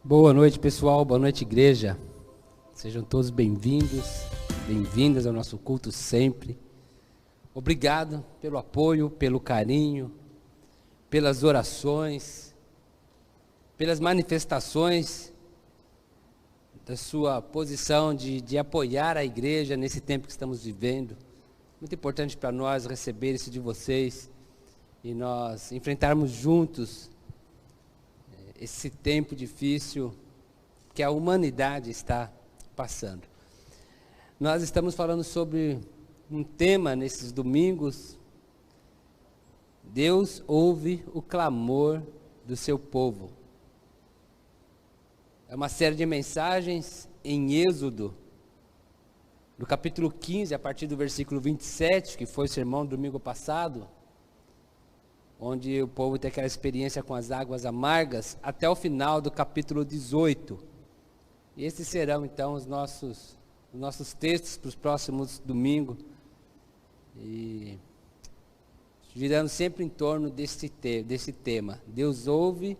Boa noite, pessoal. Boa noite, igreja. Sejam todos bem-vindos, bem-vindas ao nosso culto sempre. Obrigado pelo apoio, pelo carinho, pelas orações, pelas manifestações da sua posição de apoiar a igreja nesse tempo que estamos vivendo. Muito importante para nós receber isso de vocês e nós enfrentarmos juntos esse tempo difícil que a humanidade está passando. Nós estamos falando sobre um tema nesses domingos. Deus ouve o clamor do seu povo. É uma série de mensagens em Êxodo, no capítulo 15, a partir do versículo 27, que foi o sermão do domingo passado, onde o povo tem aquela experiência com as águas amargas, até o final do capítulo 18. E esses serão, então, os nossos textos para os próximos domingos, e girando sempre em torno desse tema. Deus ouve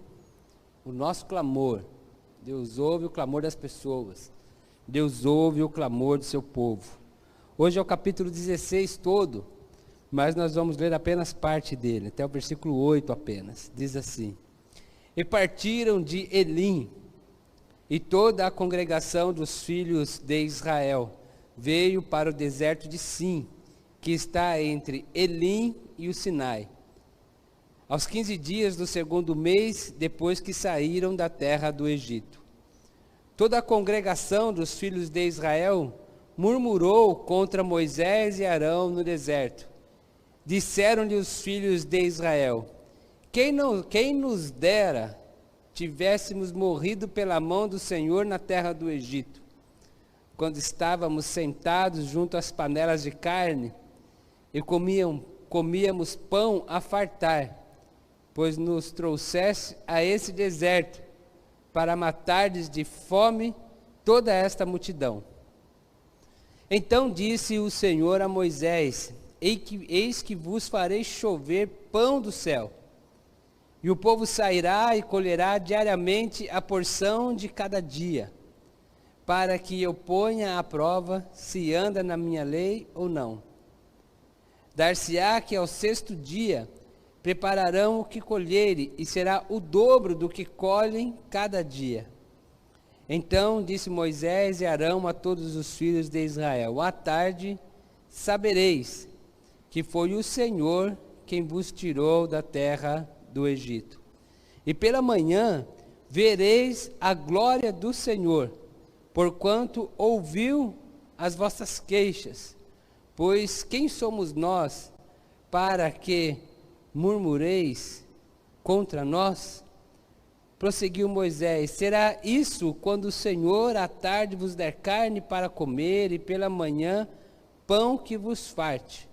o nosso clamor, Deus ouve o clamor das pessoas, Deus ouve o clamor do seu povo. Hoje é o capítulo 16 todo, mas nós vamos ler apenas parte dele, até o versículo 8 apenas. Diz assim: E partiram de Elim, e toda a congregação dos filhos de Israel veio para o deserto de Sim, que está entre Elim e o Sinai, aos 15 dias do segundo mês, depois que saíram da terra do Egito. Toda a congregação dos filhos de Israel murmurou contra Moisés e Arão no deserto. Disseram-lhe os filhos de Israel: quem nos dera tivéssemos morrido pela mão do Senhor na terra do Egito, quando estávamos sentados junto às panelas de carne e comíamos pão a fartar, pois nos trouxeste a esse deserto para matardes de fome toda esta multidão. Então disse o Senhor a Moisés: Eis que vos farei chover pão do céu, e o povo sairá e colherá diariamente a porção de cada dia, para que eu ponha à prova se anda na minha lei ou não. Dar-se-á que ao sexto dia prepararão o que colherem, e será o dobro do que colhem cada dia. Então disse Moisés e Arão a todos os filhos de Israel: À tarde sabereis que foi o Senhor quem vos tirou da terra do Egito. E pela manhã vereis a glória do Senhor, porquanto ouviu as vossas queixas. Pois quem somos nós para que murmureis contra nós? Prosseguiu Moisés: Será isso quando o Senhor à tarde vos der carne para comer, e pela manhã pão que vos farte?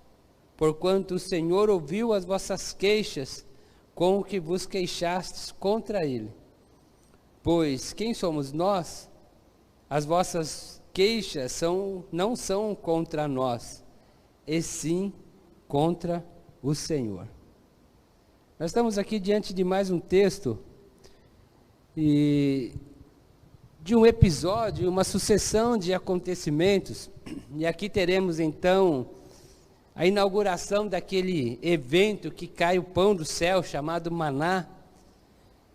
Porquanto o Senhor ouviu as vossas queixas, com o que vos queixastes contra ele. Pois quem somos nós? As vossas queixas não são contra nós, e sim contra o Senhor. Nós estamos aqui diante de mais um texto, e de um episódio, uma sucessão de acontecimentos, e aqui teremos então a inauguração daquele evento que cai o pão do céu, chamado maná,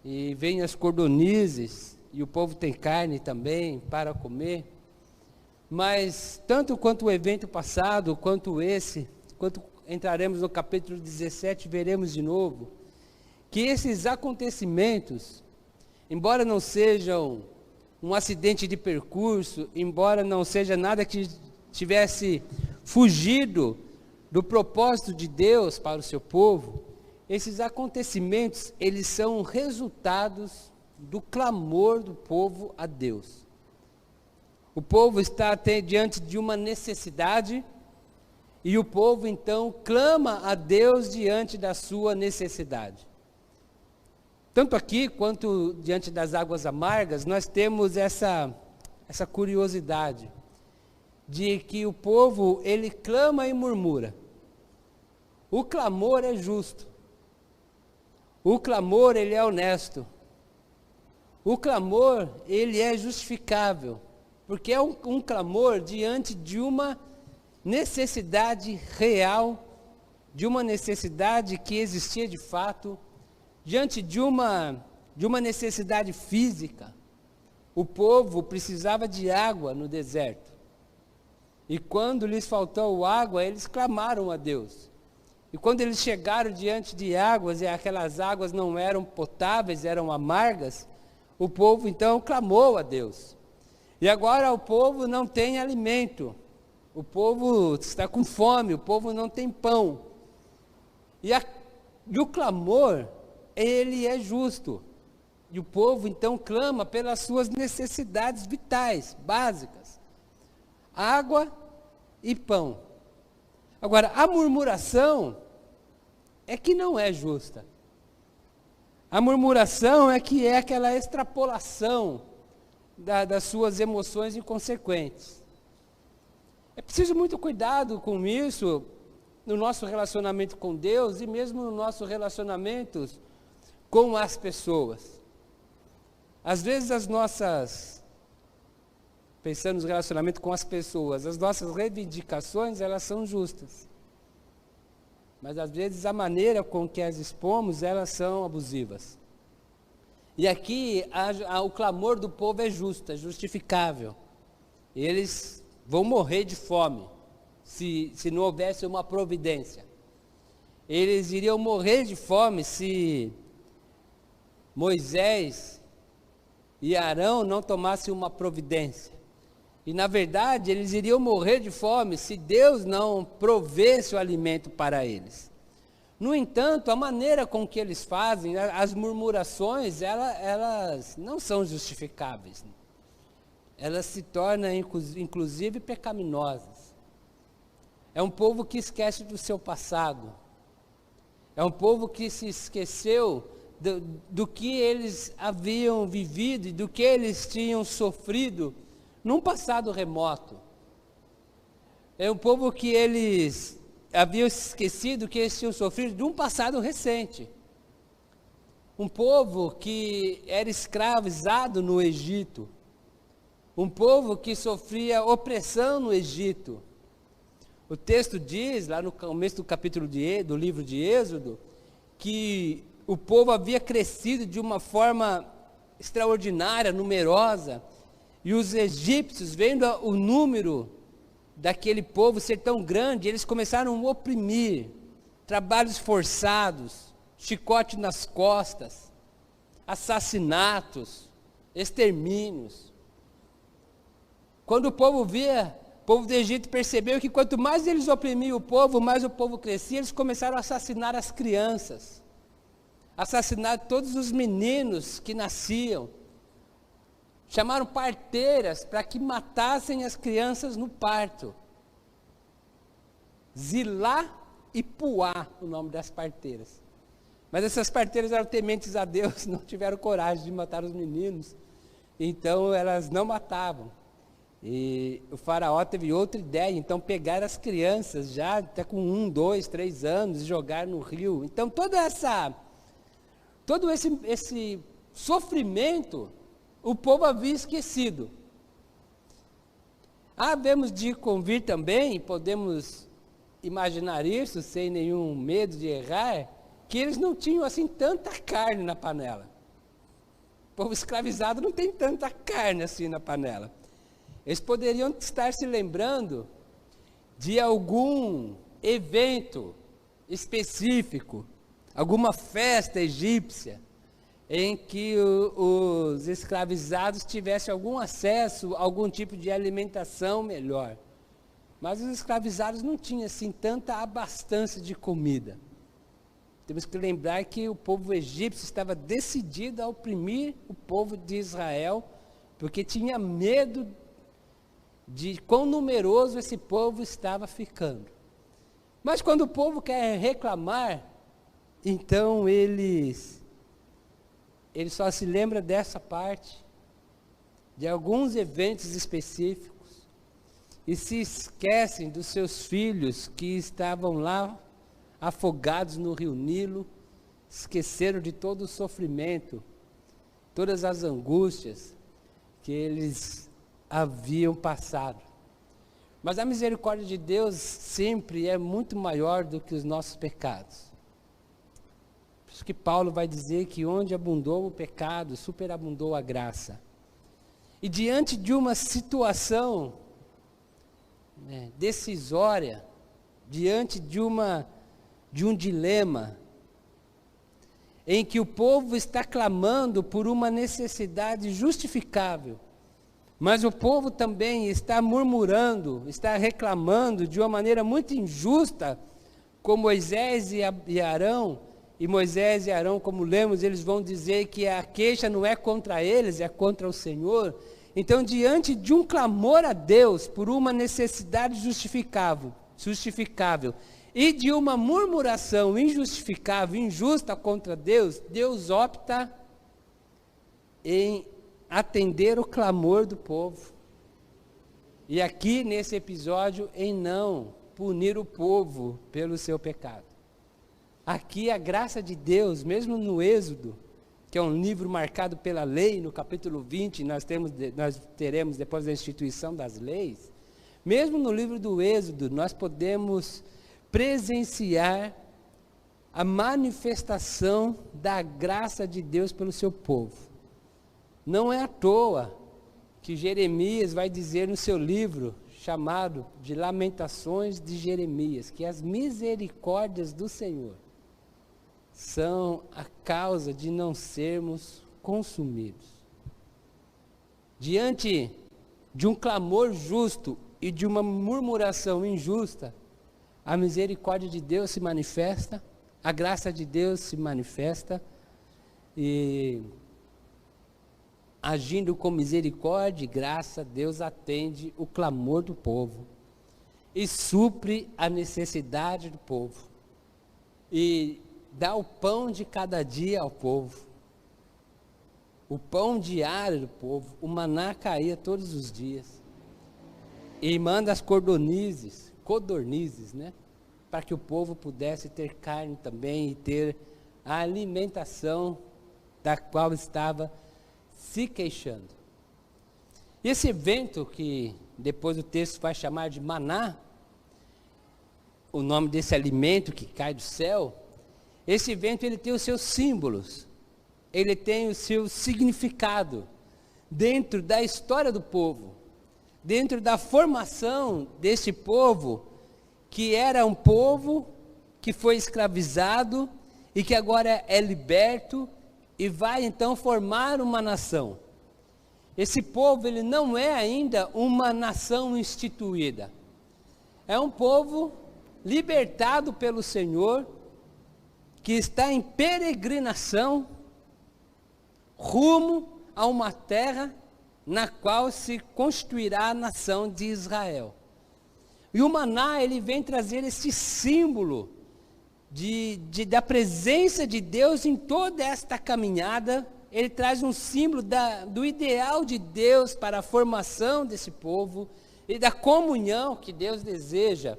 e vem as cordonizes, e o povo tem carne também para comer. Mas tanto quanto o evento passado, quanto esse, quanto entraremos no capítulo 17, veremos de novo, que esses acontecimentos, embora não sejam um acidente de percurso, embora não seja nada que tivesse fugido do propósito de Deus para o seu povo, esses acontecimentos, eles são resultados do clamor do povo a Deus. O povo está até diante de uma necessidade, e o povo então clama a Deus diante da sua necessidade. Tanto aqui quanto diante das águas amargas, nós temos essa curiosidade de que o povo, ele clama e murmura. O clamor é justo. O clamor, ele é honesto. O clamor, ele é justificável, porque é um clamor diante de uma necessidade real, de uma necessidade que existia de fato, diante de uma necessidade física. O povo precisava de água no deserto. E quando lhes faltou água, eles clamaram a Deus. E quando eles chegaram diante de águas, e aquelas águas não eram potáveis, eram amargas, o povo então clamou a Deus. E agora o povo não tem alimento. O povo está com fome, o povo não tem pão. E o clamor, ele é justo. E o povo então clama pelas suas necessidades vitais, básicas. Água e pão. Agora, a murmuração é que não é justa. A murmuração é que é aquela extrapolação das suas emoções inconsequentes. É preciso muito cuidado com isso no nosso relacionamento com Deus e mesmo no nosso relacionamento com as pessoas. Às vezes pensando no relacionamento com as pessoas, as nossas reivindicações, elas são justas. Mas às vezes a maneira com que as expomos, elas são abusivas. E aqui o clamor do povo é justo, é justificável. Eles vão morrer de fome, se não houvesse uma providência. Eles iriam morrer de fome se Moisés e Arão não tomassem uma providência. E na verdade, eles iriam morrer de fome se Deus não provesse o alimento para eles. No entanto, a maneira com que eles fazem, as murmurações, elas não são justificáveis. Elas se tornam, inclusive, pecaminosas. É um povo que esquece do seu passado. É um povo que se esqueceu do que eles haviam vivido e do que eles tinham sofrido num passado remoto. É um povo que eles haviam esquecido que eles tinham sofrido de um passado recente. Um povo que era escravizado no Egito. Um povo que sofria opressão no Egito. O texto diz, lá no começo do capítulo do livro de Êxodo, que o povo havia crescido de uma forma extraordinária, numerosa, e os egípcios, vendo o número daquele povo ser tão grande, eles começaram a oprimir, trabalhos forçados, chicote nas costas, assassinatos, extermínios. Quando o povo do Egito percebeu que quanto mais eles oprimiam o povo, mais o povo crescia, eles começaram a assassinar as crianças, assassinar todos os meninos que nasciam. Chamaram parteiras para que matassem as crianças no parto. Zilá e Puá, o nome das parteiras. Mas essas parteiras eram tementes a Deus, não tiveram coragem de matar os meninos. Então elas não matavam. E o faraó teve outra ideia, então pegaram as crianças já até com 1, 2, 3 anos e jogaram no rio. Então todo esse sofrimento o povo havia esquecido. Havemos de convir também, podemos imaginar isso sem nenhum medo de errar, que eles não tinham assim tanta carne na panela. O povo escravizado não tem tanta carne assim na panela. Eles poderiam estar se lembrando de algum evento específico, alguma festa egípcia, em que os escravizados tivessem algum acesso a algum tipo de alimentação melhor. Mas os escravizados não tinham assim tanta abastança de comida. Temos que lembrar que o povo egípcio estava decidido a oprimir o povo de Israel, porque tinha medo de quão numeroso esse povo estava ficando. Mas quando o povo quer reclamar, então ele só se lembra dessa parte, de alguns eventos específicos, e se esquecem dos seus filhos que estavam lá, afogados no rio Nilo, esqueceram de todo o sofrimento todas as angústias que eles haviam passado. Mas a misericórdia de Deus sempre é muito maior do que os nossos pecados. Por isso que Paulo vai dizer que onde abundou o pecado, superabundou a graça. E diante de uma situação decisória, diante de um dilema, em que o povo está clamando por uma necessidade justificável, mas o povo também está murmurando, está reclamando de uma maneira muito injusta, com Moisés e Arão, e Moisés e Arão, como lemos, eles vão dizer que a queixa não é contra eles, é contra o Senhor. Então, diante de um clamor a Deus por uma necessidade justificável, e de uma murmuração injustificável, injusta contra Deus, Deus opta em atender o clamor do povo. E aqui nesse episódio, em não punir o povo pelo seu pecado. Aqui a graça de Deus, mesmo no Êxodo, que é um livro marcado pela lei, no capítulo 20, nós teremos depois da instituição das leis, mesmo no livro do Êxodo, nós podemos presenciar a manifestação da graça de Deus pelo seu povo. Não é à toa que Jeremias vai dizer no seu livro, chamado de Lamentações de Jeremias, que as misericórdias do Senhor são a causa de não sermos consumidos. Diante de um clamor justo e de uma murmuração injusta, a misericórdia de Deus se manifesta, a graça de Deus se manifesta, e agindo com misericórdia e graça, Deus atende o clamor do povo e supre a necessidade do povo e dá o pão de cada dia ao povo, o pão diário do povo. O maná caía todos os dias e manda as codornizes, né, para que o povo pudesse ter carne também e ter a alimentação da qual estava se queixando. E esse evento, que depois o texto vai chamar de maná, o nome desse alimento que cai do céu, esse evento ele tem os seus símbolos, ele tem o seu significado dentro da história do povo, dentro da formação desse povo, que era um povo que foi escravizado e que agora é liberto e vai então formar uma nação. Esse povo ele não é ainda uma nação instituída, é um povo libertado pelo Senhor, que está em peregrinação rumo a uma terra na qual se constituirá a nação de Israel. E o maná, ele vem trazer esse símbolo da presença de Deus em toda esta caminhada. Ele traz um símbolo do ideal de Deus para a formação desse povo e da comunhão que Deus deseja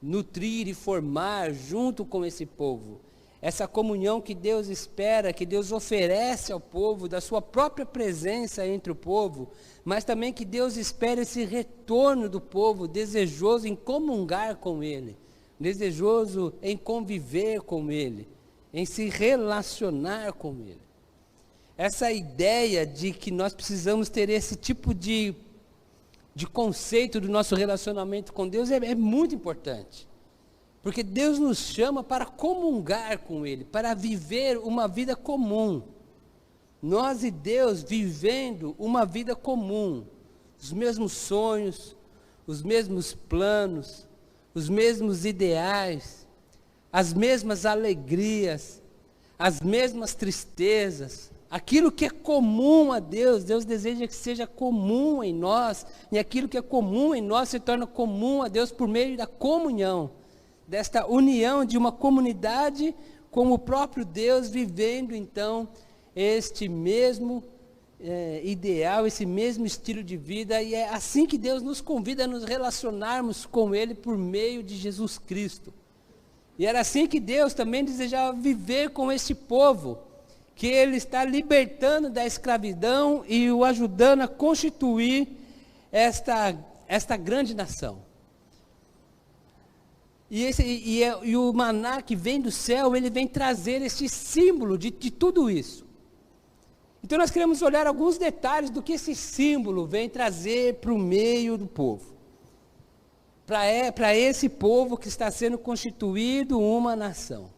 nutrir e formar junto com esse povo. Essa comunhão que Deus espera, que Deus oferece ao povo, da sua própria presença entre o povo, mas também que Deus espera esse retorno do povo, desejoso em comungar com Ele, desejoso em conviver com Ele, em se relacionar com Ele. Essa ideia de que nós precisamos ter esse tipo de conceito do nosso relacionamento com Deus é muito importante. Porque Deus nos chama para comungar com Ele, para viver uma vida comum. Nós e Deus vivendo uma vida comum, os mesmos sonhos, os mesmos planos, os mesmos ideais, as mesmas alegrias, as mesmas tristezas, aquilo que é comum a Deus, Deus deseja que seja comum em nós, e aquilo que é comum em nós se torna comum a Deus por meio da comunhão, desta união de uma comunidade com o próprio Deus, vivendo então este mesmo ideal, esse mesmo estilo de vida, e é assim que Deus nos convida a nos relacionarmos com Ele por meio de Jesus Cristo. E era assim que Deus também desejava viver com este povo, que ele está libertando da escravidão e o ajudando a constituir esta grande nação. E o maná que vem do céu, ele vem trazer este símbolo de tudo isso. Então nós queremos olhar alguns detalhes do que esse símbolo vem trazer para o meio do povo. Para esse povo que está sendo constituído uma nação.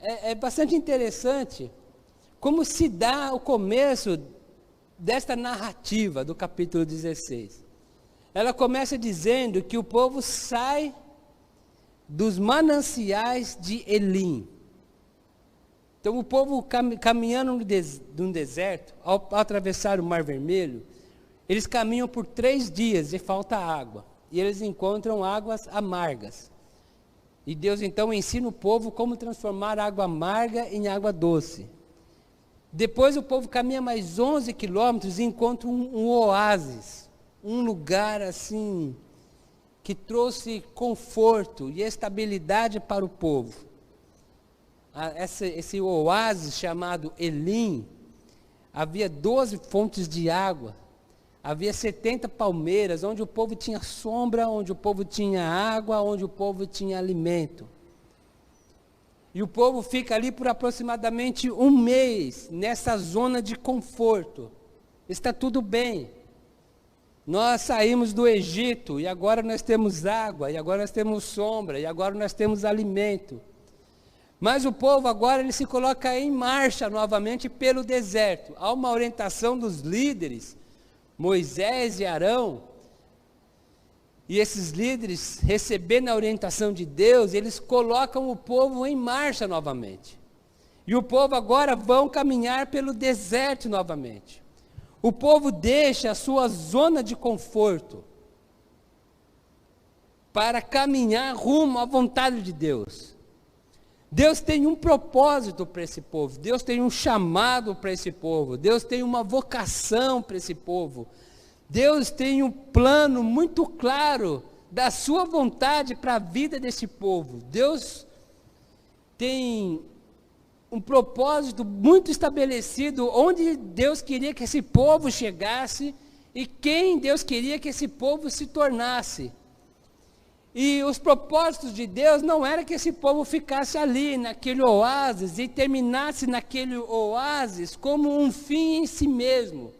É bastante interessante como se dá o começo desta narrativa do capítulo 16. Ela começa dizendo que o povo sai dos mananciais de Elim. Então o povo caminhando num deserto, ao atravessar o Mar Vermelho, eles caminham por 3 dias e falta água. E eles encontram águas amargas. E Deus então ensina o povo como transformar água amarga em água doce. Depois o povo caminha mais 11 quilômetros e encontra um oásis, um lugar assim, que trouxe conforto e estabilidade para o povo. Esse oásis chamado Elim, havia 12 fontes de água, havia 70 palmeiras, onde o povo tinha sombra, onde o povo tinha água, onde o povo tinha alimento. E o povo fica ali por aproximadamente 1 mês, nessa zona de conforto. Está tudo bem. Nós saímos do Egito, e agora nós temos água, e agora nós temos sombra, e agora nós temos alimento. Mas o povo agora ele se coloca em marcha novamente pelo deserto. Há uma orientação dos líderes, Moisés e Arão, e esses líderes, recebendo a orientação de Deus, eles colocam o povo em marcha novamente. E o povo agora vão caminhar pelo deserto novamente. O povo deixa a sua zona de conforto para caminhar rumo à vontade de Deus. Deus tem um propósito para esse povo, Deus tem um chamado para esse povo, Deus tem uma vocação para esse povo, Deus tem um plano muito claro da sua vontade para a vida desse povo. Deus tem um propósito muito estabelecido, onde Deus queria que esse povo chegasse e quem Deus queria que esse povo se tornasse. E os propósitos de Deus não era que esse povo ficasse ali, naquele oásis, e terminasse naquele oásis como um fim em si mesmo.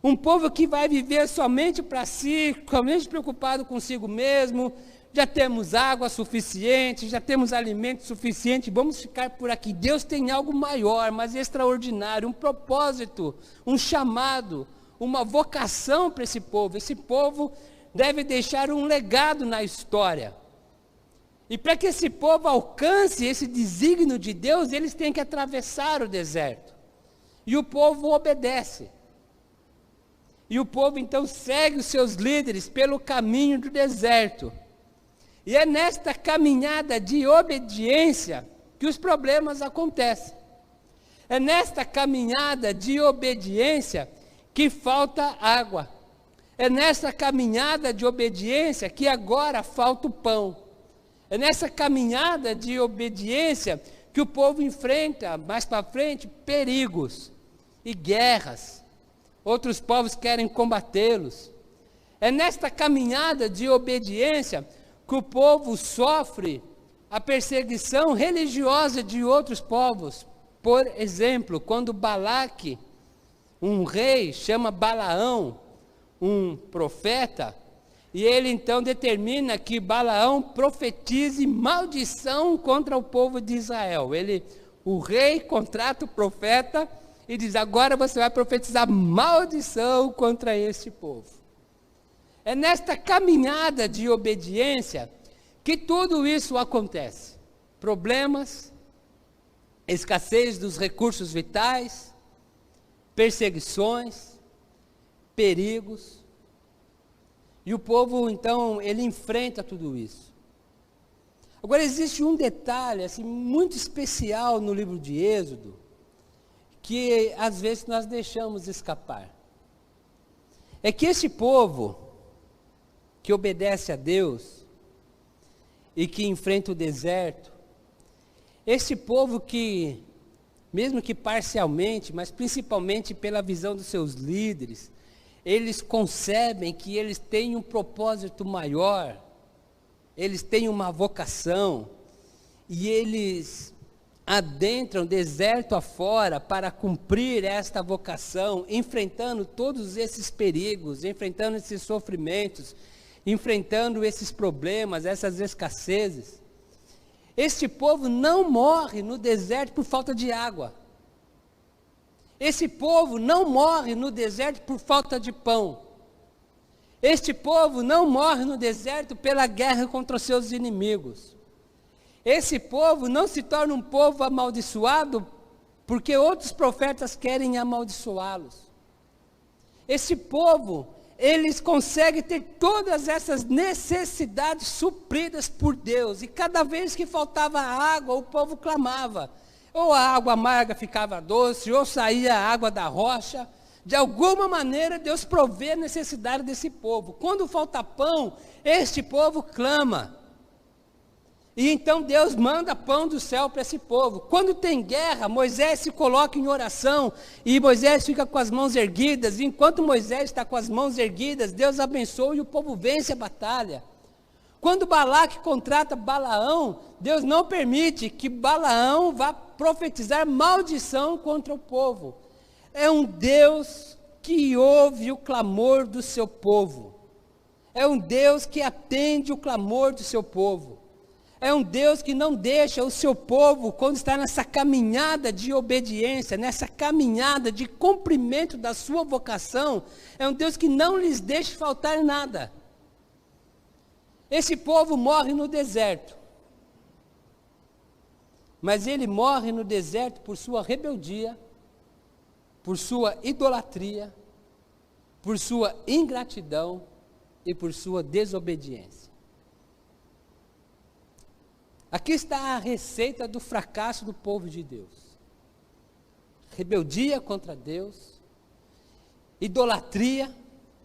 Um povo que vai viver somente para si, somente preocupado consigo mesmo. Já temos água suficiente, já temos alimento suficiente, vamos ficar por aqui. Deus tem algo maior, mais extraordinário, um propósito, um chamado, uma vocação para esse povo. Esse povo deve deixar um legado na história. E para que esse povo alcance esse desígnio de Deus, eles têm que atravessar o deserto. E o povo obedece. E o povo então segue os seus líderes pelo caminho do deserto. E é nesta caminhada de obediência que os problemas acontecem. É nesta caminhada de obediência que falta água. É nessa caminhada de obediência que agora falta o pão. É nessa caminhada de obediência que o povo enfrenta, mais para frente, perigos e guerras. Outros povos querem combatê-los. É nesta caminhada de obediência que o povo sofre a perseguição religiosa de outros povos. Por exemplo, quando Balaque, um rei, chama Balaão, um profeta, e ele então determina que Balaão profetize maldição contra o povo de Israel. O rei contrata o profeta e diz: agora você vai profetizar maldição contra este povo. É nesta caminhada de obediência que tudo isso acontece. Problemas, escassez dos recursos vitais, perseguições, perigos. E o povo, então, ele enfrenta tudo isso. Agora, existe um detalhe assim, muito especial no livro de Êxodo, que às vezes nós deixamos escapar. É que esse povo que obedece a Deus e que enfrenta o deserto, esse povo que mesmo que parcialmente, mas principalmente pela visão dos seus líderes, eles concebem que eles têm um propósito maior, eles têm uma vocação, e eles adentram deserto afora para cumprir esta vocação, enfrentando todos esses perigos, enfrentando esses sofrimentos, enfrentando esses problemas, essas escassezes. Este povo não morre no deserto por falta de água. Esse povo não morre no deserto por falta de pão. Este povo não morre no deserto pela guerra contra os seus inimigos. Esse povo não se torna um povo amaldiçoado porque outros profetas querem amaldiçoá-los. Esse povo, eles conseguem ter todas essas necessidades supridas por Deus. E cada vez que faltava água, o povo clamava. Ou a água amarga ficava doce, ou saía a água da rocha. De alguma maneira, Deus provê a necessidade desse povo. Quando falta pão, este povo clama. E então Deus manda pão do céu para esse povo. Quando tem guerra, Moisés se coloca em oração e Moisés fica com as mãos erguidas. E enquanto Moisés está com as mãos erguidas, Deus abençoa e o povo vence a batalha. Quando Balaque contrata Balaão, Deus não permite que Balaão vá profetizar maldição contra o povo. É um Deus que ouve o clamor do seu povo. É um Deus que atende o clamor do seu povo. É um Deus que não deixa o seu povo, quando está nessa caminhada de obediência, nessa caminhada de cumprimento da sua vocação, é um Deus que não lhes deixa faltar nada. Esse povo morre no deserto, mas ele morre no deserto por sua rebeldia, por sua idolatria, por sua ingratidão e por sua desobediência. Aqui está a receita do fracasso do povo de Deus. Rebeldia contra Deus, idolatria,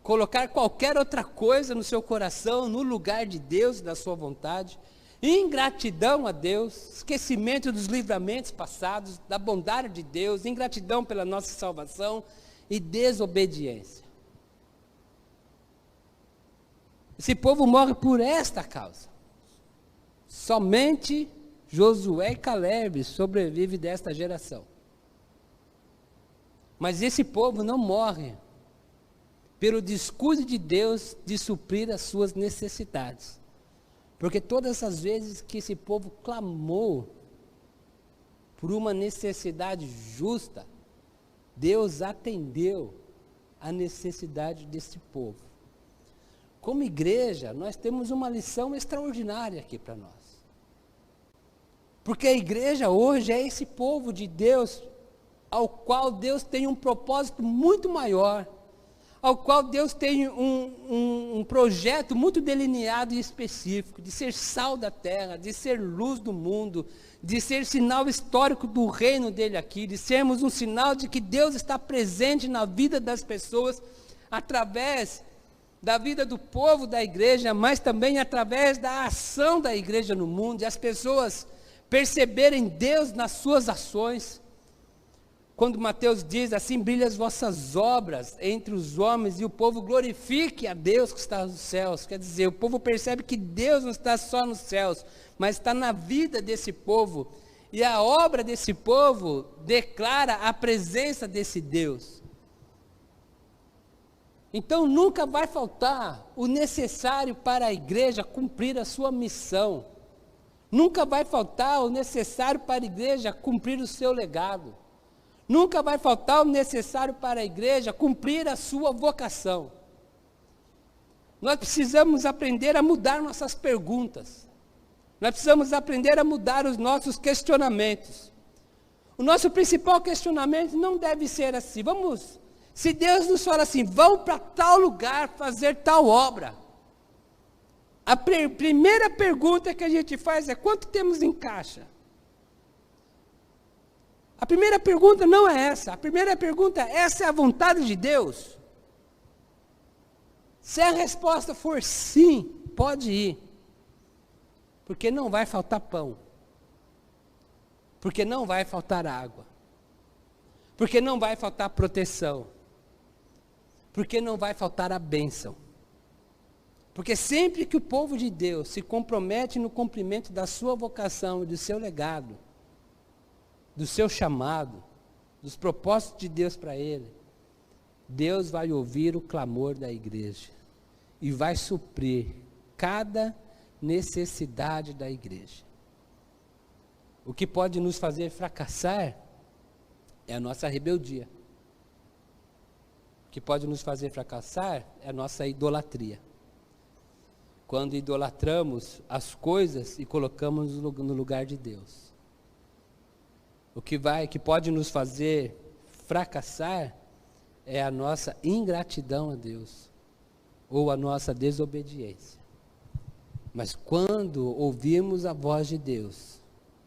colocar qualquer outra coisa no seu coração, no lugar de Deus e da sua vontade, ingratidão a Deus, esquecimento dos livramentos passados, da bondade de Deus, ingratidão pela nossa salvação e desobediência. Esse povo morre por esta causa. Somente Josué e Caleb sobrevivem desta geração. Mas esse povo não morre pelo descuido de Deus de suprir as suas necessidades. Porque todas as vezes que esse povo clamou por uma necessidade justa, Deus atendeu a necessidade desse povo. Como igreja, nós temos uma lição extraordinária aqui para nós. Porque a igreja hoje é esse povo de Deus, ao qual Deus tem um propósito muito maior, ao qual Deus tem um projeto muito delineado e específico, de ser sal da terra, de ser luz do mundo, de ser sinal histórico do reino dele aqui, de sermos um sinal de que Deus está presente na vida das pessoas, através da vida do povo da igreja, mas também através da ação da igreja no mundo, e as pessoas perceberem Deus nas suas ações. Quando Mateus diz assim: brilhem as vossas obras entre os homens, e o povo glorifique a Deus que está nos céus. Quer dizer, o povo percebe que Deus não está só nos céus, mas está na vida desse povo, e a obra desse povo declara a presença desse Deus. Então nunca vai faltar o necessário para a igreja cumprir a sua missão. Nunca vai faltar o necessário para a igreja cumprir o seu legado. Nunca vai faltar o necessário para a igreja cumprir a sua vocação. Nós precisamos aprender a mudar nossas perguntas. Nós precisamos aprender a mudar os nossos questionamentos. O nosso principal questionamento não deve ser assim: se Deus nos fala assim, vão para tal lugar fazer tal obra, a primeira pergunta que a gente faz é: quanto temos em caixa? A primeira pergunta não é essa. A primeira pergunta é: essa é a vontade de Deus? Se a resposta for sim, pode ir. Porque não vai faltar pão. Porque não vai faltar água. Porque não vai faltar proteção. Porque não vai faltar a bênção. Porque sempre que o povo de Deus se compromete no cumprimento da sua vocação e do seu legado, do seu chamado, dos propósitos de Deus para ele, Deus vai ouvir o clamor da igreja e vai suprir cada necessidade da igreja. O que pode nos fazer fracassar é a nossa rebeldia. O que pode nos fazer fracassar é a nossa idolatria. Quando idolatramos as coisas e colocamos no lugar de Deus. O que pode nos fazer fracassar é a nossa ingratidão a Deus, ou a nossa desobediência. Mas quando ouvimos a voz de Deus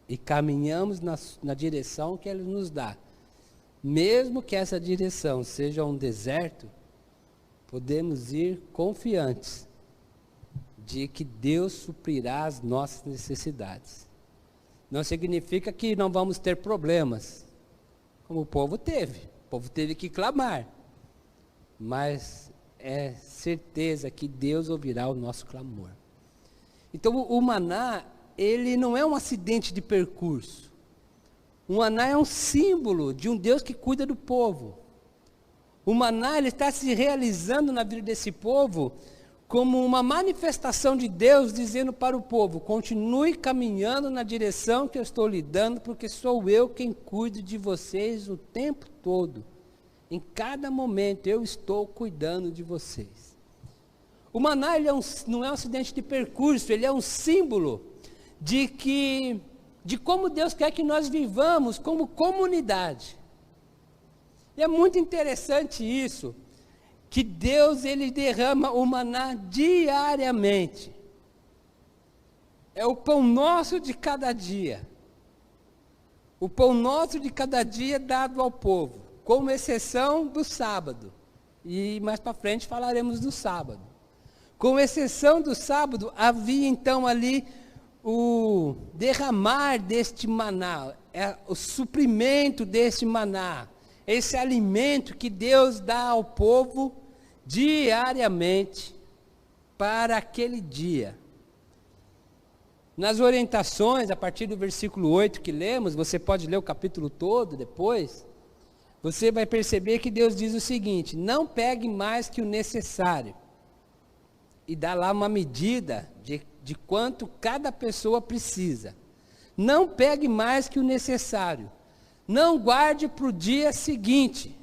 e caminhamos na direção que Ele nos dá, mesmo que essa direção seja um deserto, podemos ir confiantes de que Deus suprirá as nossas necessidades. Não significa que não vamos ter problemas, como o povo teve. O povo teve que clamar, mas é certeza que Deus ouvirá o nosso clamor. Então o maná, ele não é um acidente de percurso. O maná é um símbolo de um Deus que cuida do povo. O maná, ele está se realizando na vida desse povo como uma manifestação de Deus dizendo para o povo: continue caminhando na direção que eu estou lhe dando, porque sou eu quem cuido de vocês o tempo todo. Em cada momento eu estou cuidando de vocês. O maná, ele não é um acidente de percurso, ele é um símbolo de como Deus quer que nós vivamos como comunidade. E é muito interessante isso, que Deus, ele derrama o maná diariamente. É o pão nosso de cada dia. O pão nosso de cada dia dado ao povo, com exceção do sábado. E mais para frente falaremos do sábado. Com exceção do sábado, havia então ali o derramar deste maná, o suprimento deste maná, esse alimento que Deus dá ao povo diariamente para aquele dia. Nas orientações, a partir do versículo 8 que lemos, você pode ler o capítulo todo depois, você vai perceber que Deus diz o seguinte: não pegue mais que o necessário, e dá lá uma medida de quanto cada pessoa precisa. Não pegue mais que o necessário. Não guarde para o dia seguinte,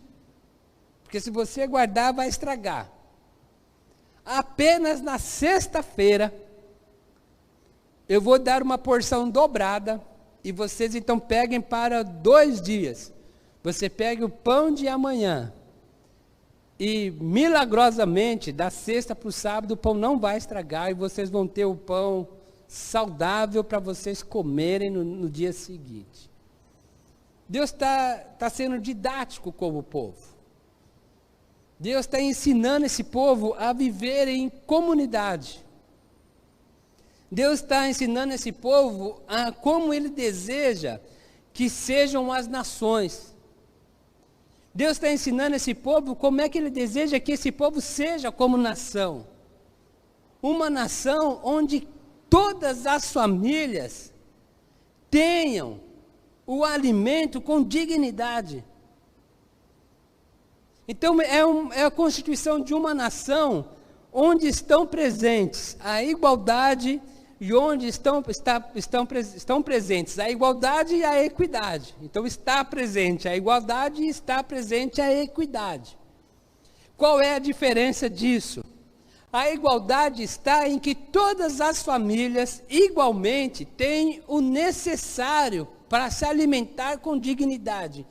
porque se você guardar vai estragar. Apenas na sexta-feira eu vou dar uma porção dobrada, e vocês então peguem para 2 dias. Você pega o pão de amanhã, e milagrosamente, da sexta para o sábado, o pão não vai estragar, e vocês vão ter o pão saudável para vocês comerem no dia seguinte. Deus está sendo didático com o povo. Deus está ensinando esse povo a viver em comunidade. Deus está ensinando esse povo a como Ele deseja que sejam as nações. Deus está ensinando esse povo como é que Ele deseja que esse povo seja como nação. Uma nação onde todas as famílias tenham o alimento com dignidade. Então é a constituição de uma nação onde estão presentes a igualdade e onde estão presentes a igualdade e a equidade. Então está presente a igualdade e está presente a equidade. Qual é a diferença disso? A igualdade está em que todas as famílias igualmente têm o necessário para se alimentar com dignidade.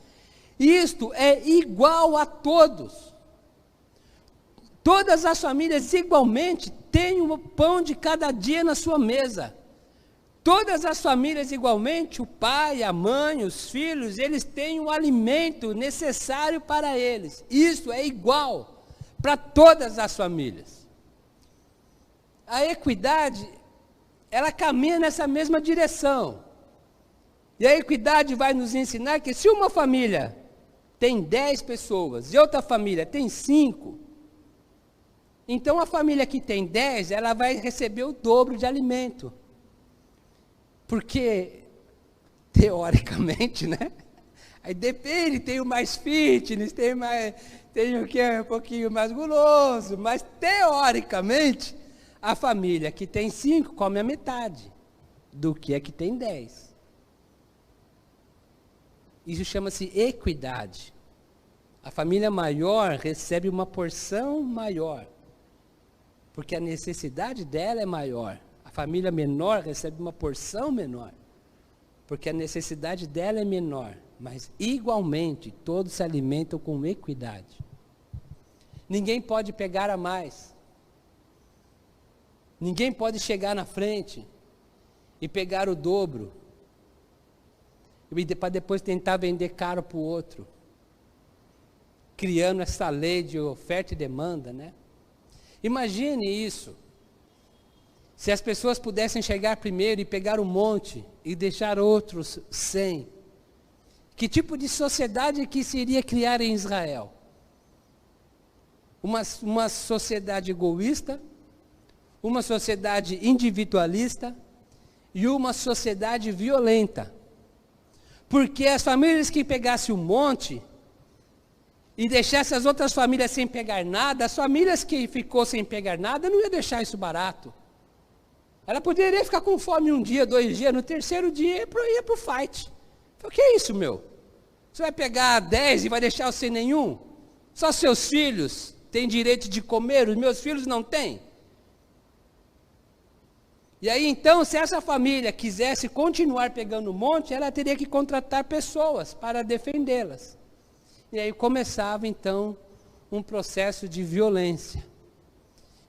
Isto é igual a todos. Todas as famílias igualmente têm o pão de cada dia na sua mesa. Todas as famílias igualmente, o pai, a mãe, os filhos, eles têm o alimento necessário para eles. Isso é igual para todas as famílias. A equidade, ela caminha nessa mesma direção. E a equidade vai nos ensinar que se uma família tem 10 pessoas e outra família tem 5, então a família que tem 10, ela vai receber o dobro de alimento. Porque, teoricamente, né? Aí depende, tem o mais fitness, tem o que é um pouquinho mais guloso, mas teoricamente, a família que tem 5 come a metade do que a que tem 10. Isso chama-se equidade. A família maior recebe uma porção maior, porque a necessidade dela é maior. A família menor recebe uma porção menor, porque a necessidade dela é menor. Mas, igualmente, todos se alimentam com equidade. Ninguém pode pegar a mais. Ninguém pode chegar na frente e pegar o dobro, para depois tentar vender caro para o outro, criando essa lei de oferta e demanda, né? Imagine isso. Se as pessoas pudessem chegar primeiro e pegar um monte e deixar outros sem, que tipo de sociedade que se iria criar em Israel? Uma sociedade egoísta, uma sociedade individualista e uma sociedade violenta. Porque as famílias que pegassem um monte e deixassem as outras famílias sem pegar nada, as famílias que ficou sem pegar nada não ia deixar isso barato. Ela poderia ficar com fome um dia, 2 dias, no terceiro dia ia para o fight. O que é isso, meu? Você vai pegar 10 e vai deixar sem nenhum? Só seus filhos têm direito de comer, os meus filhos não têm. E aí então, se essa família quisesse continuar pegando um monte, ela teria que contratar pessoas para defendê-las. E aí começava então um processo de violência,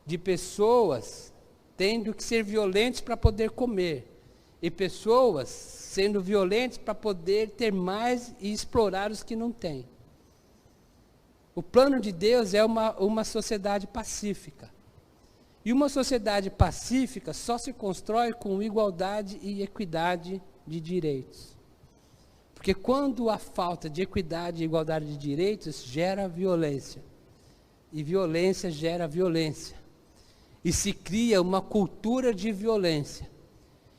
de pessoas tendo que ser violentas para poder comer, e pessoas sendo violentas para poder ter mais e explorar os que não têm. O plano de Deus é uma sociedade pacífica. E uma sociedade pacífica só se constrói com igualdade e equidade de direitos. Porque quando há falta de equidade e igualdade de direitos, gera violência. E violência gera violência. E se cria uma cultura de violência.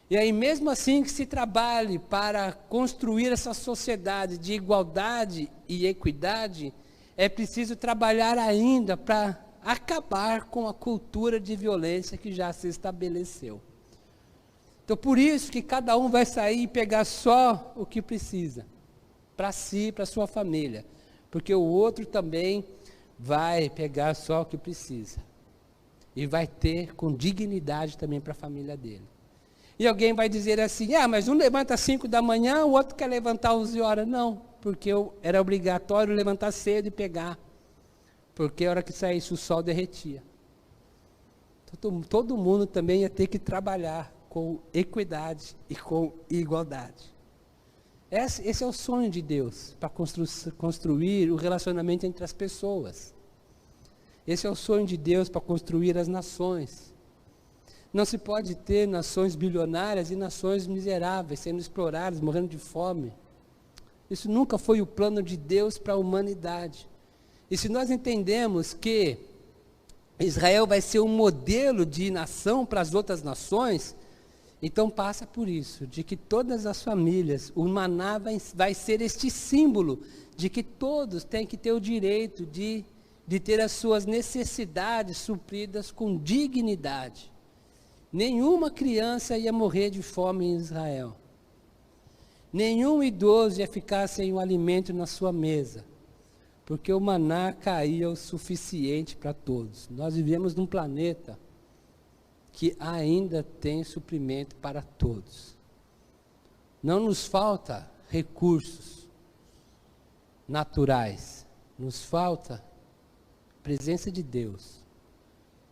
E aí mesmo assim que se trabalhe para construir essa sociedade de igualdade e equidade, é preciso trabalhar ainda para acabar com a cultura de violência que já se estabeleceu. Então, por isso que cada um vai sair e pegar só o que precisa, para si, para sua família, porque o outro também vai pegar só o que precisa, e vai ter com dignidade também para a família dele. E alguém vai dizer assim, mas um levanta às 5 da manhã, o outro quer levantar às 11 horas. Não, porque era obrigatório levantar cedo e pegar. Porque a hora que saísse o sol derretia. Todo mundo também ia ter que trabalhar com equidade e com igualdade. Esse é o sonho de Deus, para construir o relacionamento entre as pessoas. Esse é o sonho de Deus para construir as nações. Não se pode ter nações bilionárias e nações miseráveis, sendo exploradas, morrendo de fome. Isso nunca foi o plano de Deus para a humanidade. E se nós entendemos que Israel vai ser um modelo de nação para as outras nações, então passa por isso, de que todas as famílias, o maná vai ser este símbolo de que todos têm que ter o direito de ter as suas necessidades supridas com dignidade. Nenhuma criança ia morrer de fome em Israel. Nenhum idoso ia ficar sem um alimento na sua mesa. Porque o maná caía o suficiente para todos. Nós vivemos num planeta que ainda tem suprimento para todos. Não nos falta recursos naturais. Nos falta presença de Deus,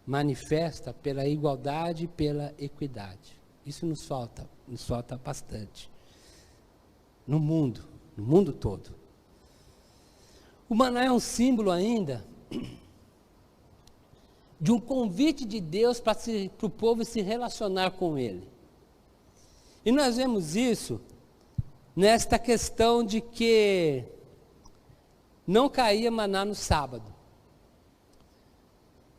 manifesta pela igualdade e pela equidade. Isso nos falta bastante. No mundo todo. O maná é um símbolo ainda de um convite de Deus para o povo se relacionar com Ele. E nós vemos isso nesta questão de que não caía maná no sábado.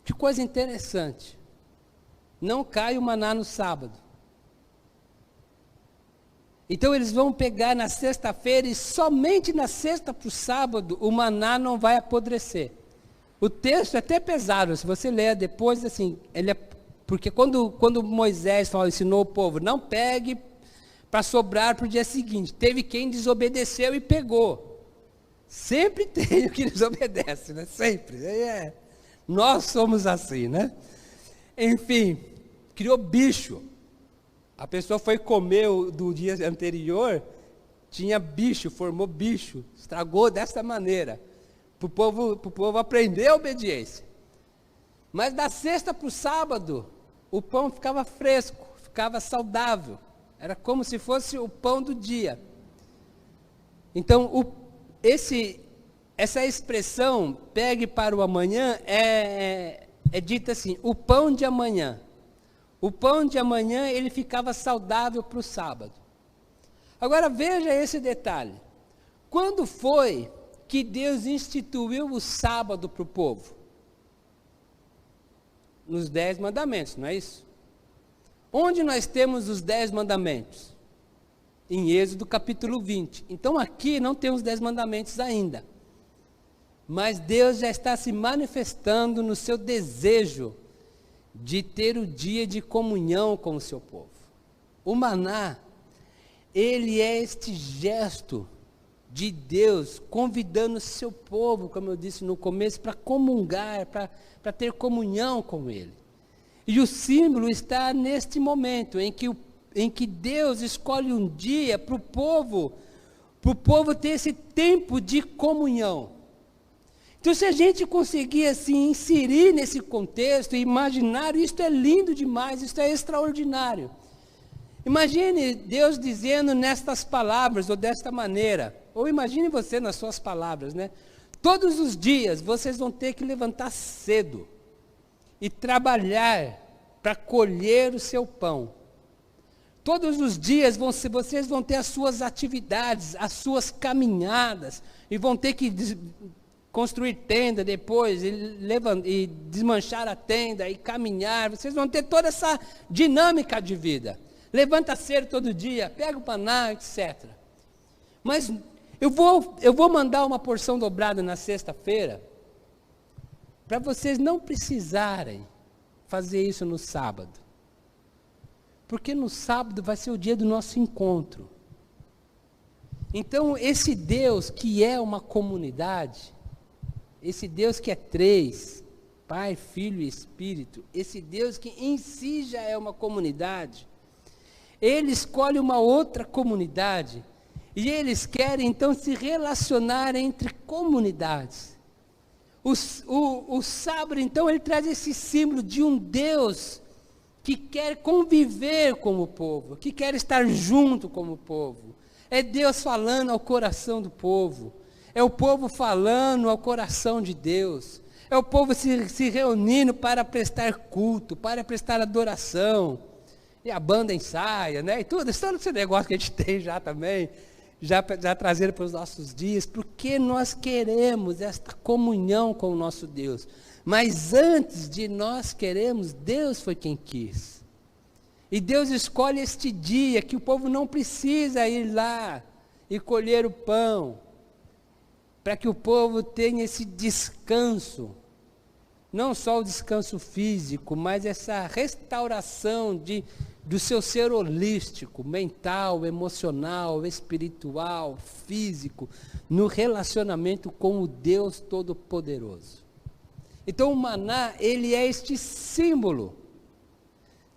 Que coisa interessante. Não cai o maná no sábado. Então eles vão pegar na sexta-feira e somente na sexta para o sábado o maná não vai apodrecer. O texto é até pesado, se você ler depois, assim, porque quando Moisés ensinou o povo, não pegue para sobrar para o dia seguinte, teve quem desobedeceu e pegou. Sempre tem o que desobedece, né? Sempre. Nós somos assim, né? Enfim, criou bicho. A pessoa foi comer do dia anterior, tinha bicho, formou bicho, estragou dessa maneira. Para o povo aprender a obediência. Mas da sexta para o sábado, o pão ficava fresco, ficava saudável. Era como se fosse o pão do dia. Então, essa expressão, pegue para o amanhã, é dita assim, o pão de amanhã. O pão de amanhã, ele ficava saudável para o sábado. Agora, veja esse detalhe. Quando foi que Deus instituiu o sábado para o povo? Nos 10 mandamentos, não é isso? Onde nós temos os 10 mandamentos? Em Êxodo capítulo 20. Então aqui não tem os 10 mandamentos ainda. Mas Deus já está se manifestando no seu desejo de ter o dia de comunhão com o seu povo. O maná, ele é este gesto de Deus convidando o seu povo, como eu disse no começo, para comungar, para ter comunhão com Ele. E o símbolo está neste momento em que Deus escolhe um dia para o povo ter esse tempo de comunhão. Então, se a gente conseguir assim inserir nesse contexto e imaginar, isso é lindo demais, isso é extraordinário. Imagine Deus dizendo nestas palavras ou desta maneira, ou imagine você nas suas palavras, né? Todos os dias vocês vão ter que levantar cedo e trabalhar para colher o seu pão. Todos os dias vocês vão ter as suas atividades, as suas caminhadas, e vão ter que construir tenda depois, e desmanchar a tenda, e caminhar. Vocês vão ter toda essa dinâmica de vida. Levanta cedo todo dia, pega o maná, etc. Mas eu vou mandar uma porção dobrada na sexta-feira, para vocês não precisarem fazer isso no sábado. Porque no sábado vai ser o dia do nosso encontro. Então, esse Deus que é uma comunidade, esse Deus que é 3, Pai, Filho e Espírito, esse Deus que em si já é uma comunidade, Ele escolhe uma outra comunidade, e eles querem então se relacionar entre comunidades. O sábado então ele traz esse símbolo de um Deus que quer conviver com o povo, que quer estar junto com o povo. É Deus falando ao coração do povo, é o povo falando ao coração de Deus, é o povo se reunindo para prestar culto, para prestar adoração, e a banda ensaia, né, e todo esse negócio que a gente tem já também, já trazer para os nossos dias, porque nós queremos esta comunhão com o nosso Deus. Mas antes de nós queremos, Deus foi quem quis. E Deus escolhe este dia que o povo não precisa ir lá e colher o pão, para que o povo tenha esse descanso, não só o descanso físico, mas essa restauração do seu ser holístico, mental, emocional, espiritual, físico, no relacionamento com o Deus Todo-Poderoso. Então o maná, ele é este símbolo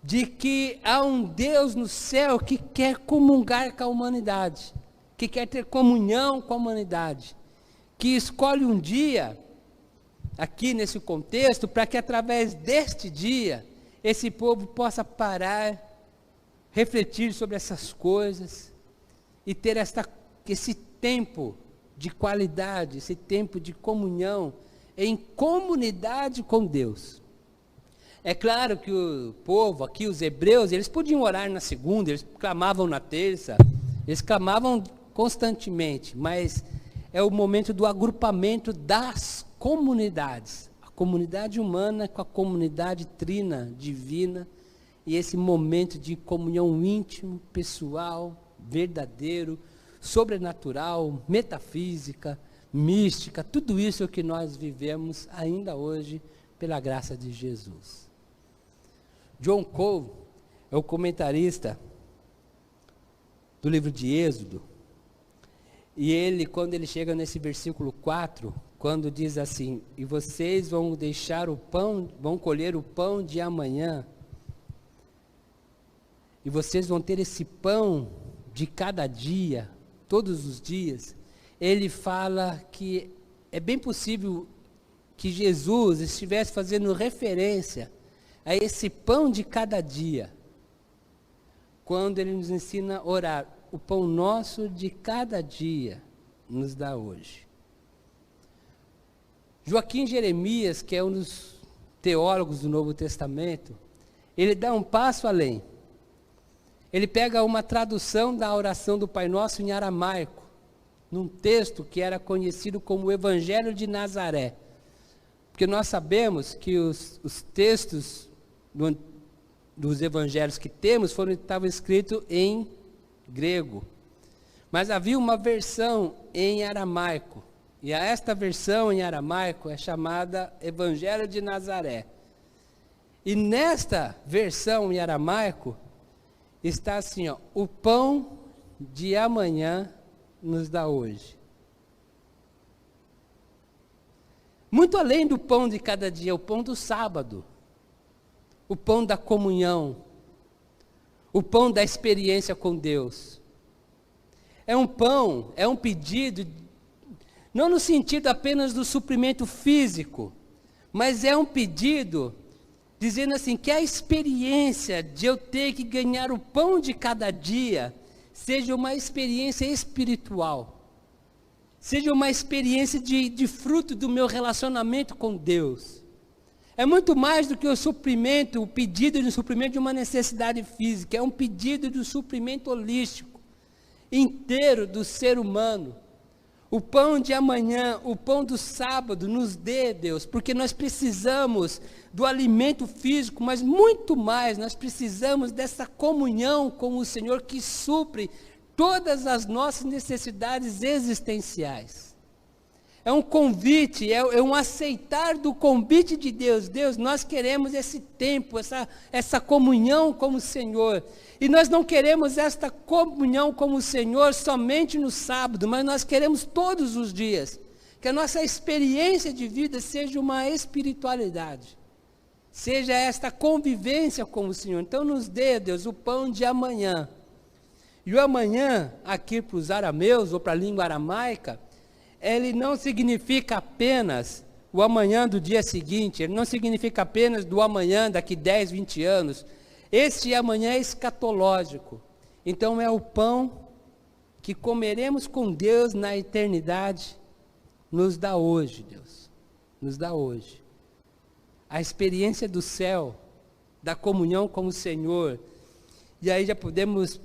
de que há um Deus no céu que quer comungar com a humanidade, que quer ter comunhão com a humanidade, que escolhe um dia, aqui nesse contexto, para que através deste dia, esse povo possa parar, refletir sobre essas coisas e ter esse tempo de qualidade, esse tempo de comunhão em comunidade com Deus. É claro que o povo aqui, os hebreus, eles podiam orar na segunda, eles clamavam na terça, eles clamavam constantemente, mas é o momento do agrupamento das comunidades. A comunidade humana com a comunidade trina, divina, e esse momento de comunhão íntimo, pessoal, verdadeiro, sobrenatural, metafísica, mística, tudo isso é o que nós vivemos ainda hoje pela graça de Jesus. John Cove é o comentarista do livro de Êxodo, e ele, quando ele chega nesse versículo 4, quando diz assim, e vocês vão deixar o pão, vão colher o pão de amanhã, e vocês vão ter esse pão de cada dia, todos os dias, ele fala que é bem possível que Jesus estivesse fazendo referência a esse pão de cada dia, quando ele nos ensina a orar, o pão nosso de cada dia nos dá hoje. Joaquim Jeremias, que é um dos teólogos do Novo Testamento, ele dá um passo além. Ele pega uma tradução da oração do Pai Nosso em aramaico, num texto que era conhecido como o Evangelho de Nazaré. Porque nós sabemos que os textos dos evangelhos que temos estavam escritos em grego. Mas havia uma versão em aramaico. E esta versão em aramaico é chamada Evangelho de Nazaré. E nesta versão em aramaico está assim, ó, o pão de amanhã nos dá hoje. Muito além do pão de cada dia, o pão do sábado, o pão da comunhão, o pão da experiência com Deus. É um pão, é um pedido, não no sentido apenas do suprimento físico, mas é um pedido dizendo assim, que a experiência de eu ter que ganhar o pão de cada dia seja uma experiência espiritual, seja uma experiência de fruto do meu relacionamento com Deus. É muito mais do que o suprimento, o pedido de suprimento de uma necessidade física, é um pedido de suprimento holístico, inteiro do ser humano. O pão de amanhã, o pão do sábado, nos dê, Deus, porque nós precisamos do alimento físico, mas muito mais, nós precisamos dessa comunhão com o Senhor que supre todas as nossas necessidades existenciais. É um convite, é um aceitar do convite de Deus. Deus, nós queremos esse tempo, essa comunhão com o Senhor. E nós não queremos esta comunhão com o Senhor somente no sábado, mas nós queremos todos os dias. Que a nossa experiência de vida seja uma espiritualidade. Seja esta convivência com o Senhor. Então nos dê, Deus, o pão de amanhã. E o amanhã, aqui para os arameus, ou para a língua aramaica, ele não significa apenas o amanhã do dia seguinte, ele não significa apenas do amanhã daqui 10, 20 anos. Este amanhã é escatológico. Então é o pão que comeremos com Deus na eternidade, nos dá hoje, Deus. Nos dá hoje. A experiência do céu, da comunhão com o Senhor. E aí já podemos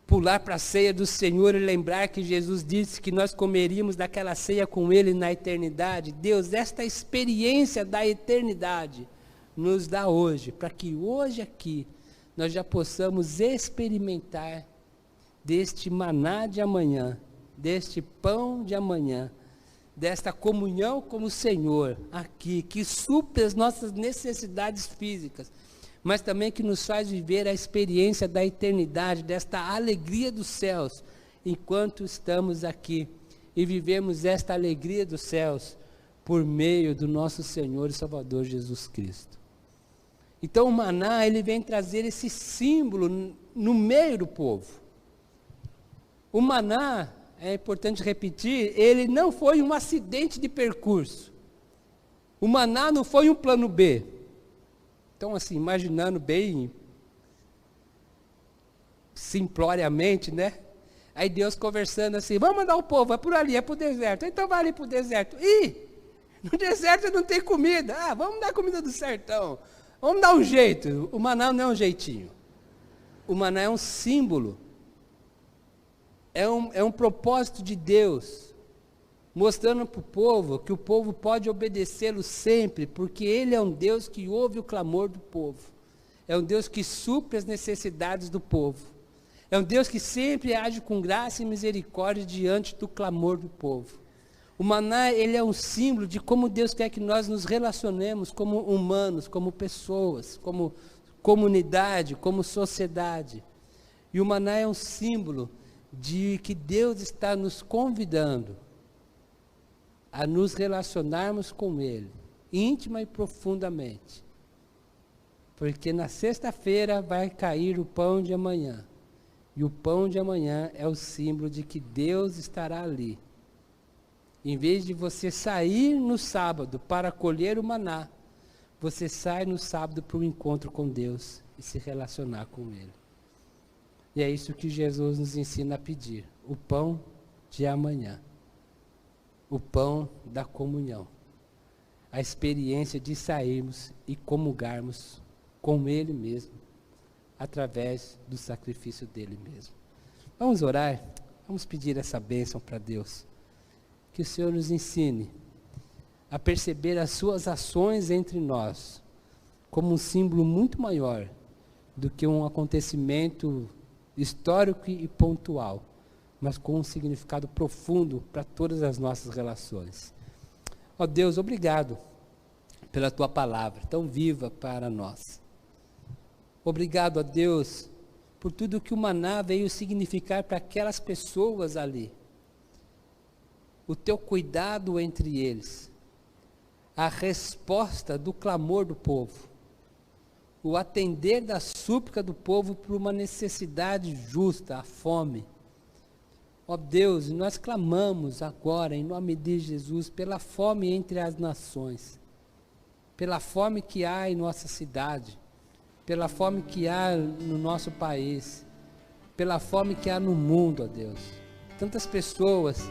pular para a ceia do Senhor e lembrar que Jesus disse que nós comeríamos daquela ceia com Ele na eternidade. Deus, esta experiência da eternidade nos dá hoje, para que hoje aqui nós já possamos experimentar deste maná de amanhã, deste pão de amanhã, desta comunhão com o Senhor aqui, que supre as nossas necessidades físicas, mas também que nos faz viver a experiência da eternidade, desta alegria dos céus, enquanto estamos aqui, e vivemos esta alegria dos céus, por meio do nosso Senhor e Salvador Jesus Cristo. Então o maná, ele vem trazer esse símbolo no meio do povo. O maná, é importante repetir, ele não foi um acidente de percurso. O maná não foi um plano B. Então, assim, imaginando bem simploriamente, né? Aí Deus conversando assim, vamos mandar o povo, é por ali, é para o deserto. Então vai ali para o deserto. Ih, no deserto não tem comida. Ah, vamos dar comida do sertão. Vamos dar um jeito. O maná não é um jeitinho. O maná é um símbolo. É um propósito de Deus mostrando para o povo que o povo pode obedecê-lo sempre, porque Ele é um Deus que ouve o clamor do povo, é um Deus que supre as necessidades do povo, é um Deus que sempre age com graça e misericórdia diante do clamor do povo. O maná, ele é um símbolo de como Deus quer que nós nos relacionemos como humanos, como pessoas, como comunidade, como sociedade. E o maná é um símbolo de que Deus está nos convidando a nos relacionarmos com Ele, íntima e profundamente. Porque na sexta-feira vai cair o pão de amanhã. E o pão de amanhã é o símbolo de que Deus estará ali. Em vez de você sair no sábado para colher o maná, você sai no sábado para o encontro com Deus e se relacionar com Ele. E é isso que Jesus nos ensina a pedir, o pão de amanhã, o pão da comunhão, a experiência de sairmos e comungarmos com Ele mesmo, através do sacrifício dele mesmo. Vamos orar, vamos pedir essa bênção para Deus. Que o Senhor nos ensine a perceber as suas ações entre nós como um símbolo muito maior do que um acontecimento histórico e pontual, mas com um significado profundo para todas as nossas relações. Ó Deus, obrigado pela Tua palavra tão viva para nós. Obrigado a Deus por tudo que o maná veio significar para aquelas pessoas ali. O Teu cuidado entre eles, a resposta do clamor do povo, o atender da súplica do povo por uma necessidade justa, a fome. Ó Deus, nós clamamos agora, em nome de Jesus, pela fome entre as nações, pela fome que há em nossa cidade, pela fome que há no nosso país, pela fome que há no mundo, ó Deus. Tantas pessoas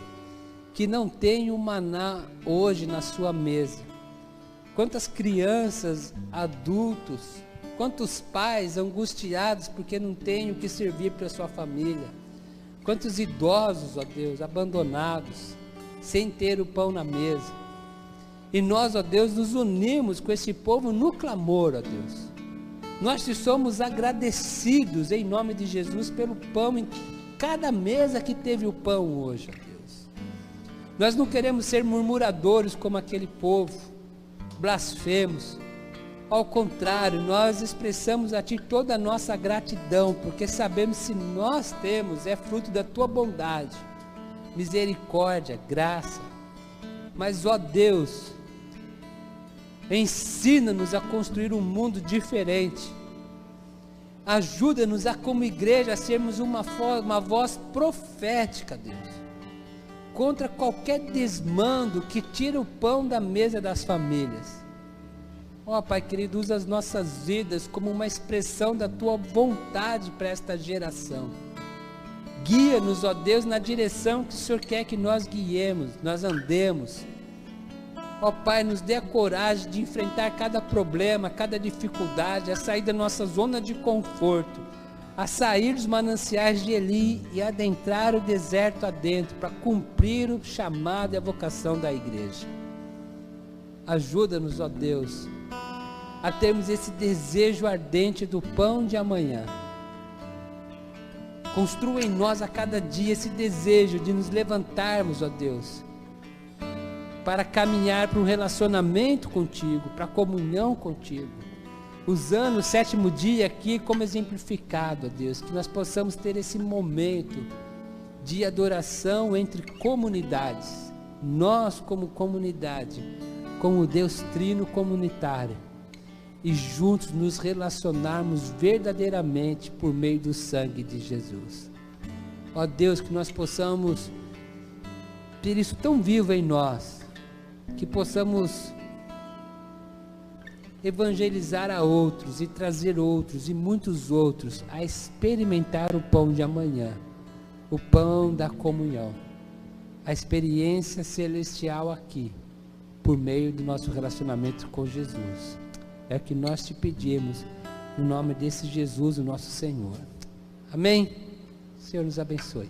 que não têm o maná hoje na sua mesa. Quantas crianças, adultos, quantos pais angustiados porque não têm o que servir para a sua família. Quantos idosos, ó Deus, abandonados, sem ter o pão na mesa. E nós, ó Deus, nos unimos com esse povo no clamor, ó Deus. Nós te somos agradecidos em nome de Jesus pelo pão em cada mesa que teve o pão hoje, ó Deus. Nós não queremos ser murmuradores como aquele povo, blasfemos. Ao contrário, nós expressamos a Ti toda a nossa gratidão, porque sabemos que se nós temos, é fruto da Tua bondade, misericórdia, graça. Mas, ó Deus, ensina-nos a construir um mundo diferente. Ajuda-nos a, como igreja, a sermos uma voz profética, Deus, contra qualquer desmando que tira o pão da mesa das famílias. Ó Pai querido, usa as nossas vidas como uma expressão da Tua vontade para esta geração. Guia-nos, ó Deus, na direção que o Senhor quer que nós guiemos, nós andemos. Ó Pai, nos dê a coragem de enfrentar cada problema, cada dificuldade, a sair da nossa zona de conforto, a sair dos mananciais de Eli e adentrar o deserto adentro para cumprir o chamado e a vocação da igreja. Ajuda-nos, ó Deus, a termos esse desejo ardente do pão de amanhã. Construa em nós a cada dia esse desejo de nos levantarmos, ó Deus, para caminhar para um relacionamento contigo, para a comunhão contigo, usando o sétimo dia aqui como exemplificado, ó Deus, que nós possamos ter esse momento de adoração entre comunidades, nós como comunidade, como Deus trino comunitário, e juntos nos relacionarmos verdadeiramente por meio do sangue de Jesus. Ó Deus, que nós possamos ter isso tão vivo em nós, que possamos evangelizar a outros e trazer outros e muitos outros a experimentar o pão de amanhã, o pão da comunhão, a experiência celestial aqui, por meio do nosso relacionamento com Jesus. É o que nós te pedimos, no nome desse Jesus, o nosso Senhor. Amém? O Senhor nos abençoe.